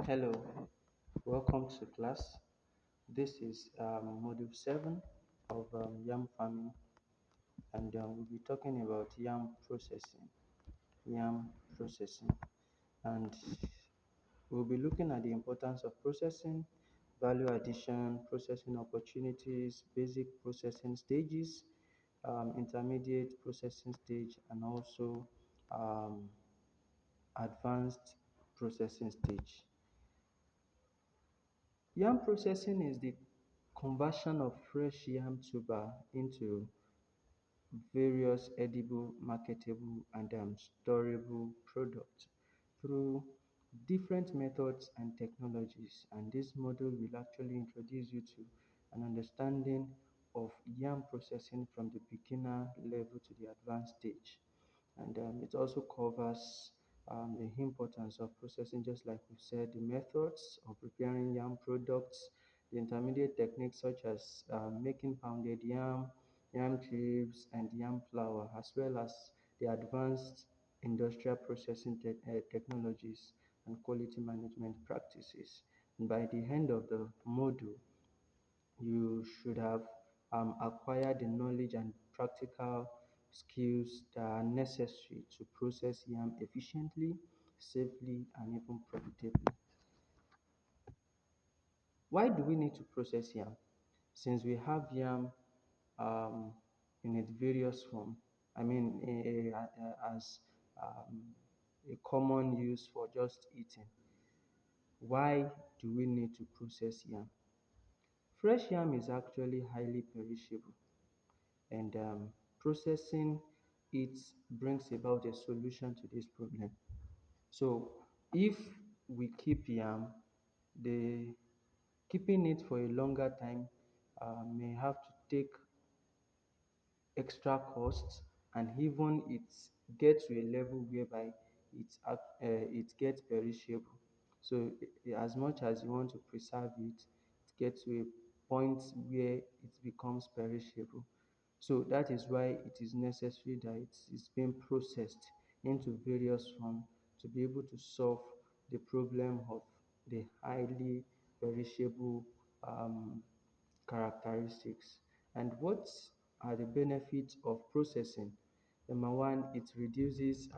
Hello, welcome to class. This is module 7 of Yam Farming, and we'll be talking about yam processing. Yam processing, and we'll be looking at the importance of processing, value addition, processing opportunities, basic processing stages, intermediate processing stage, and also um, advanced processing stage. Yam processing is the conversion of fresh yam tuber into various edible, marketable, and storable products through different methods and technologies. And this model will actually introduce you to an understanding of yam processing from the beginner level to the advanced stage. And it also covers the importance of processing, just like we said, the methods of preparing yam products, the intermediate techniques such as making pounded yam, yam chips, and yam flour, as well as the advanced industrial processing technologies and quality management practices. And by the end of the module, you should have acquired the knowledge and practical skills that are necessary to process yam efficiently, safely, and even profitably. Why do we need to process yam? Since we have yam in its various form, I mean, as a common use for just eating. Why do we need to process yam? Fresh yam is actually highly perishable, and processing it brings about a solution to this problem. So if we keep yam, the keeping it for a longer time may have to take extra costs, and even it gets to a level whereby it gets perishable. So as much as you want to preserve it, it gets to a point where it becomes perishable. So that is why it is necessary that it is being processed into various forms to be able to solve the problem of the highly perishable characteristics. And what are the benefits of processing? Number one, it reduces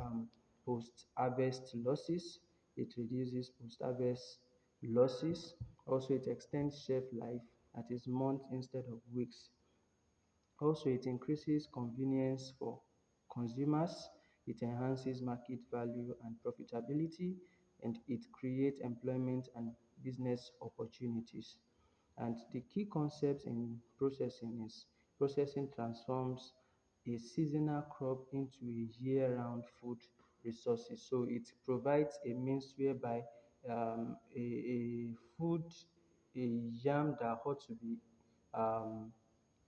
post-harvest losses. It reduces post-harvest losses. Also, it extends shelf life, that is months instead of weeks. Also, it increases convenience for consumers, it enhances market value and profitability, and it creates employment and business opportunities. And the key concepts in processing is processing transforms a seasonal crop into a year-round food resources. So it provides a means whereby a food, a yam that ought to be um,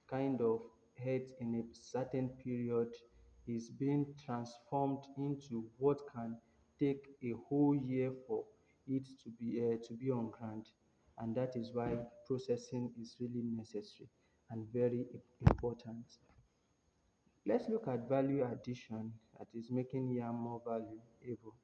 kind of health in a certain period is being transformed into what can take a whole year for it to be on ground, and that is why processing is really necessary and very important. Let's look at value addition, that is making yam more valuable.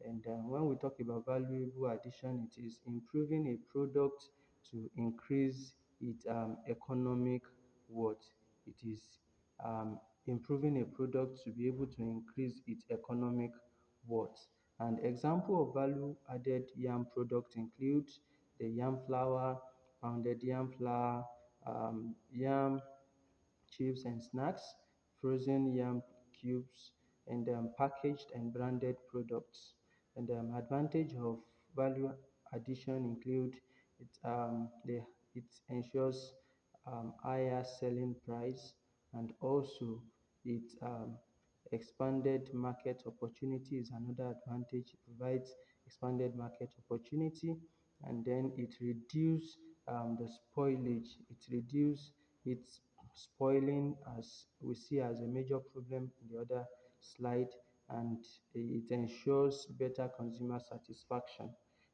And when we talk about valuable addition, it is improving a product to increase its economic worth. It is improving a product to be able to increase its economic worth. And example of value added yam product include the yam flour, pounded yam flour, yam chips and snacks, frozen yam cubes, and packaged and branded products. And advantage of value addition include it ensures higher selling price, and also it expanded market opportunity is another advantage. It provides expanded market opportunity, and then it reduce the spoilage. It reduce its spoiling, as we see as a major problem in the other slide, and it ensures better consumer satisfaction.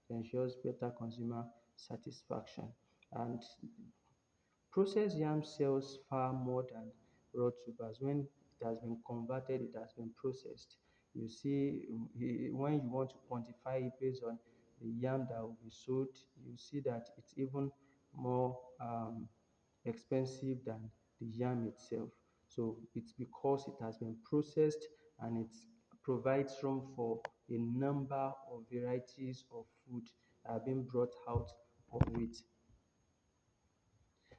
It ensures better consumer satisfaction. And processed yam sells far more than raw tubers. When it has been converted, it has been processed. You see, when you want to quantify it based on the yam that will be sold, you see that it's even more expensive than the yam itself. So it's because it has been processed and it provides room for a number of varieties of food that are being brought out of it.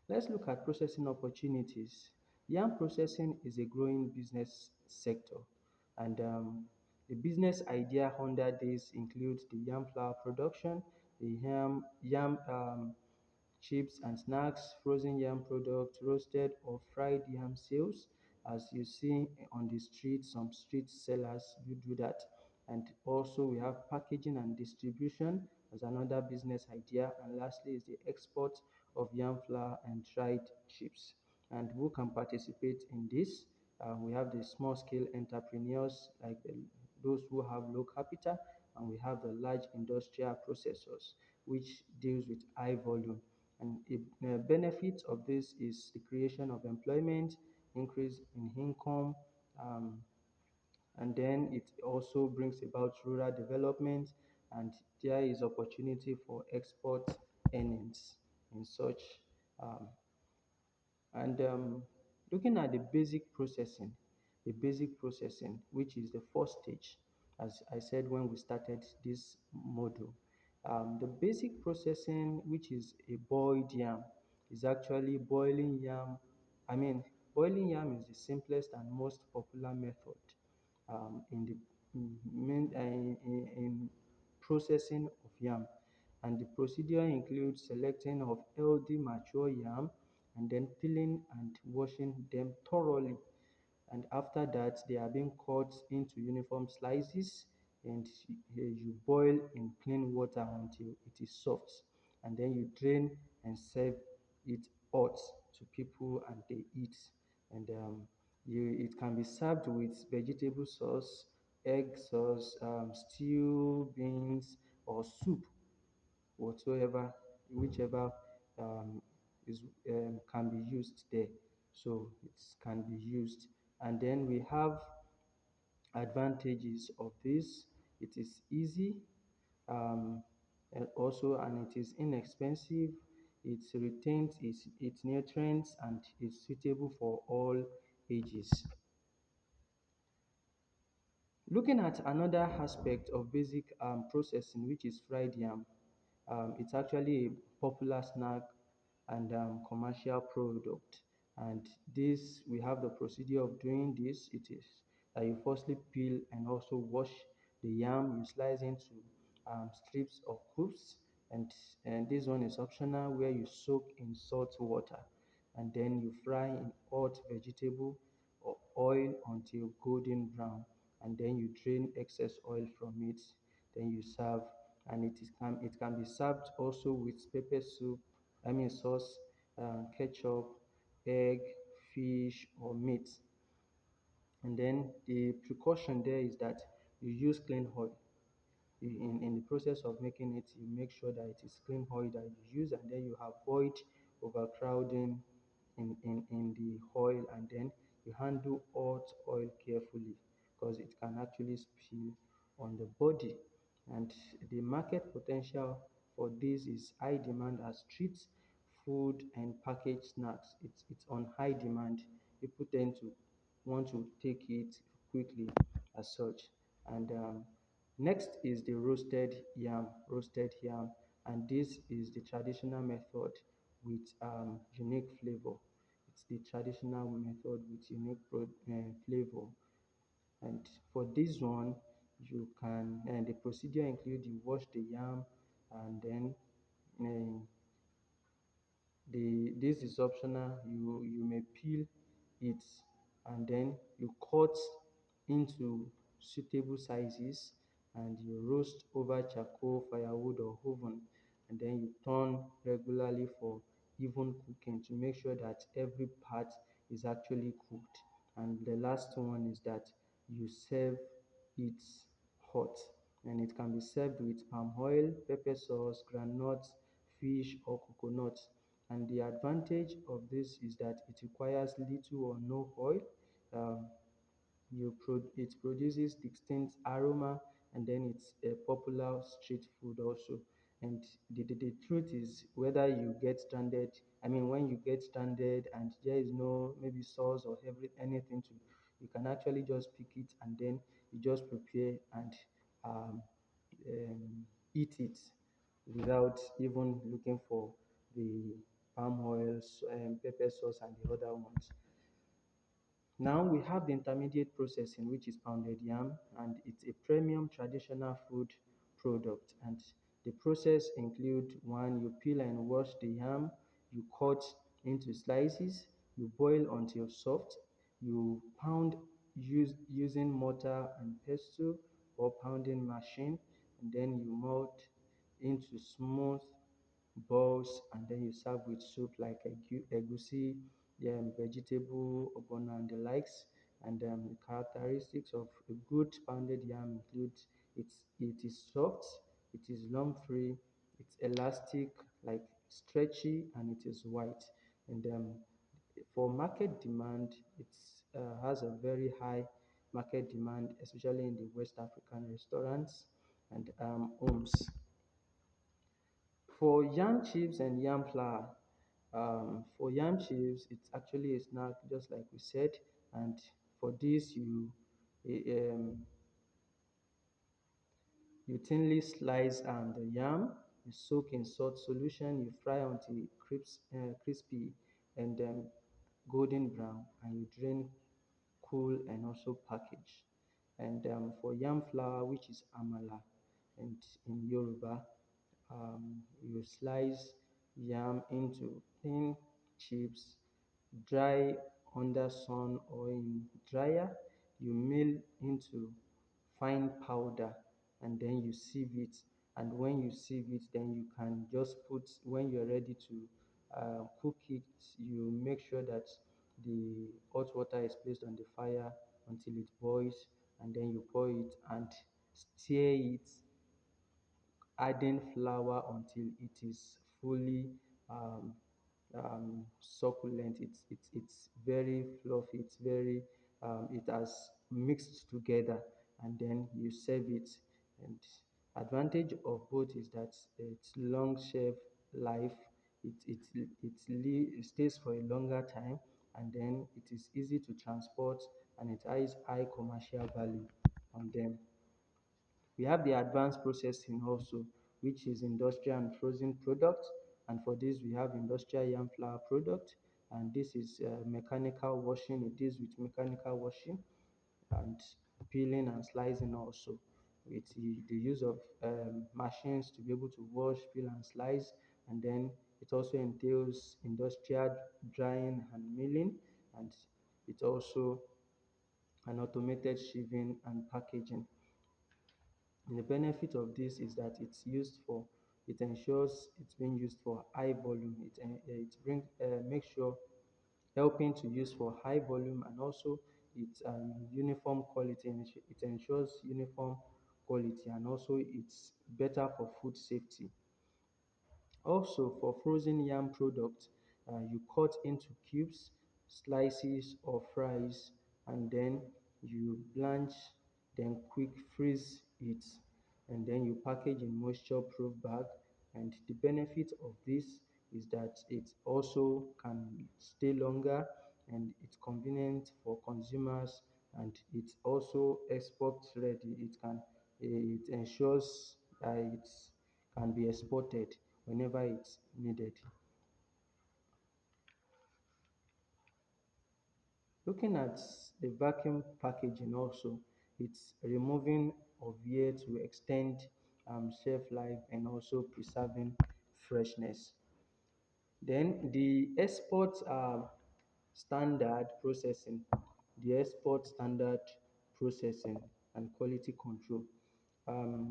Let's look at processing opportunities. Yam processing is a growing business sector, and the business idea under this includes the yam flour production, the yam chips and snacks, frozen yam products, roasted or fried yam sales. As you see on the street, some street sellers do that. And also we have packaging and distribution as another business idea. And lastly is the export of yam flour and dried chips. And who can participate in this? We have the small scale entrepreneurs like those who have low capital, and we have the large industrial processors which deals with high volume. And a benefit of this is the creation of employment, increase in income, um, and then it also brings about rural development, and there is opportunity for export earnings in such um, and looking at the basic processing, which is the first stage, as I said when we started this module, the basic processing, which is a boiled yam, is actually boiling yam. I mean, boiling yam is the simplest and most popular method in the in processing of yam, and the procedure includes selecting of healthy mature yam and then peeling and washing them thoroughly. And after that, they are being cut into uniform slices, and you boil in clean water until it is soft. And then you drain and serve it hot to people and they eat. And it can be served with vegetable sauce, egg sauce, stew, beans, or soup whatsoever, whichever um, is can be used there. So it can be used, and then we have advantages of this. It is easy, and also, and it is inexpensive. It retains its nutrients and is suitable for all ages. Looking at another aspect of basic processing, which is fried yam, it's actually a popular snack and commercial product. And this, we have the procedure of doing this. It is that you firstly peel and also wash the yam. You slice into strips or cubes, and this one is optional, where you soak in salt water, and then you fry in hot vegetable or oil until golden brown, and then you drain excess oil from it. Then you serve, and it can be served also with pepper soup, I mean sauce, ketchup, egg, fish, or meat. And then the precaution there is that you use clean oil. In the process of making it, you make sure that it is clean oil that you use, and then you avoid overcrowding in the oil, and then you handle hot oil carefully because it can actually spill on the body. And the market potential for this is high demand as street food and packaged snacks. It's on high demand. People tend to want to take it quickly as such. And next is the roasted yam, and this is the traditional method with unique flavor. It's the traditional method with unique flavor. And for this one, you can, and the procedure include you wash the yam, and then uh, this is optional. You may peel it, and then you cut into suitable sizes, and you roast over charcoal, firewood, or oven, and then you turn regularly for even cooking to make sure that every part is actually cooked. And the last one is that you serve it hot, and it can be served with palm oil, pepper sauce, groundnuts, fish, or coconut. And the advantage of this is that it requires little or no oil. Um, it produces distinct aroma and then it's a popular street food also. And the truth is, whether you get stranded, I mean, when you get stranded and there is no maybe sauce or anything to, you can actually just pick it and then you just prepare and um, eat it without even looking for the palm oil, pepper sauce, and the other ones. Now we have the intermediate processing, which is pounded yam, and it's a premium traditional food product. And the process include: one, you peel and wash the yam, you cut into slices, you boil until soft, you pound using mortar and pestle or pounding machine, and then you mold into smooth balls, and then you serve with soup like egusi, vegetable, ogbono, and the likes. And the characteristics of a good pounded yam include: it is soft, it is lump-free, it's elastic, like stretchy, and it is white. And for market demand, it has a very high market demand, especially in the West African restaurants and homes. For yam chips and yam flour, for yam chips, it's actually a snack, just like we said. And for this, you thinly slice the yam, you soak in salt solution, you fry until it crispy and golden brown, and you drain, cool, and also package. And for yam flour, which is amala, and in Yoruba, you slice yam into thin chips, dry under sun or in dryer. You mill into fine powder, and then you sieve it. And when you sieve it, then you can just put, when you're ready to cook it, you make sure that the hot water is placed on the fire until it boils, and then you pour it and stir it, adding flour until it is fully um, succulent. It's very fluffy. It's very it has mixed together, and then you serve it. And advantage of both is that it's long shelf life. It stays for a longer time, and then it is easy to transport, and it has high commercial value on them. We have the advanced processing also, which is industrial and frozen product. And for this, we have industrial yam flour product. And this is mechanical washing. It deals with mechanical washing and peeling and slicing also, with the use of machines to be able to wash, peel, and slice. And then it also entails industrial drying and milling. And it also an automated shipping and packaging. And the benefit of this is that it ensures it's being used for high volume. It makes sure helping to use for high volume, and also it's uniform quality. And it ensures uniform quality, and also it's better for food safety. Also, for frozen yam products, you cut into cubes, slices, or fries, and then you blanch, then quick freeze it, and then you package in moisture-proof bag. And the benefit of this is that it also can stay longer, and it's convenient for consumers, and it's also export ready. It ensures that it can be exported whenever it's needed. Looking at the vacuum packaging also, it's removing of wear to extend shelf life and also preserving freshness. Then the standard processing, the export standard processing and quality control.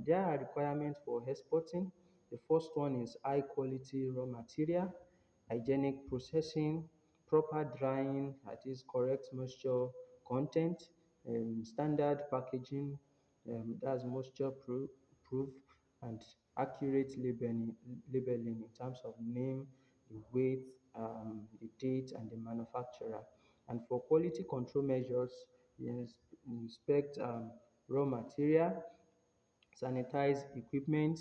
There are requirements for exporting. The first one is high quality raw material, hygienic processing, proper drying, that is correct moisture content, standard packaging, that's proof, and accurate labeling in terms of name, the weight, the date, and the manufacturer. And for quality control measures, you inspect raw material, sanitize equipment,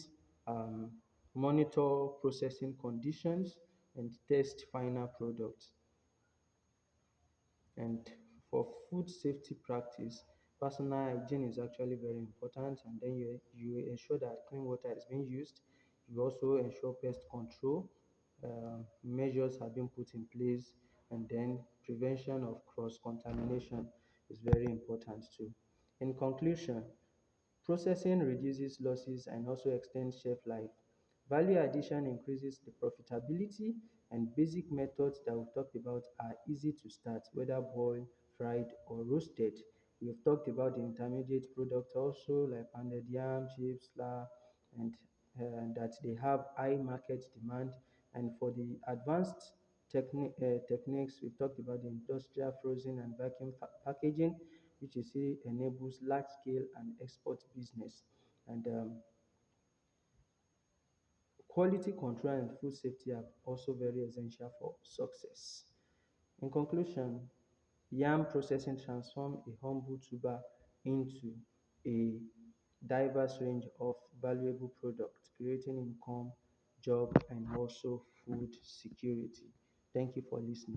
monitor processing conditions, and test final products. And for food safety practice, personal hygiene is actually very important. And then you ensure that clean water is being used. You also ensure pest control measures have been put in place, and then prevention of cross contamination is very important too. In conclusion, processing reduces losses and also extends shelf life. Value addition increases the profitability, and basic methods that we've talked about are easy to start, whether boiled, fried, or roasted. We've talked about the intermediate products also, like pounded yam, chips, flour, and that they have high market demand. And for the advanced techniques, we've talked about the industrial frozen and vacuum packaging, which you see enables large scale and export business. And quality control and food safety are also very essential for success. In conclusion, yam processing transforms a humble tuber into a diverse range of valuable products, creating income, job, and also food security. Thank you for listening.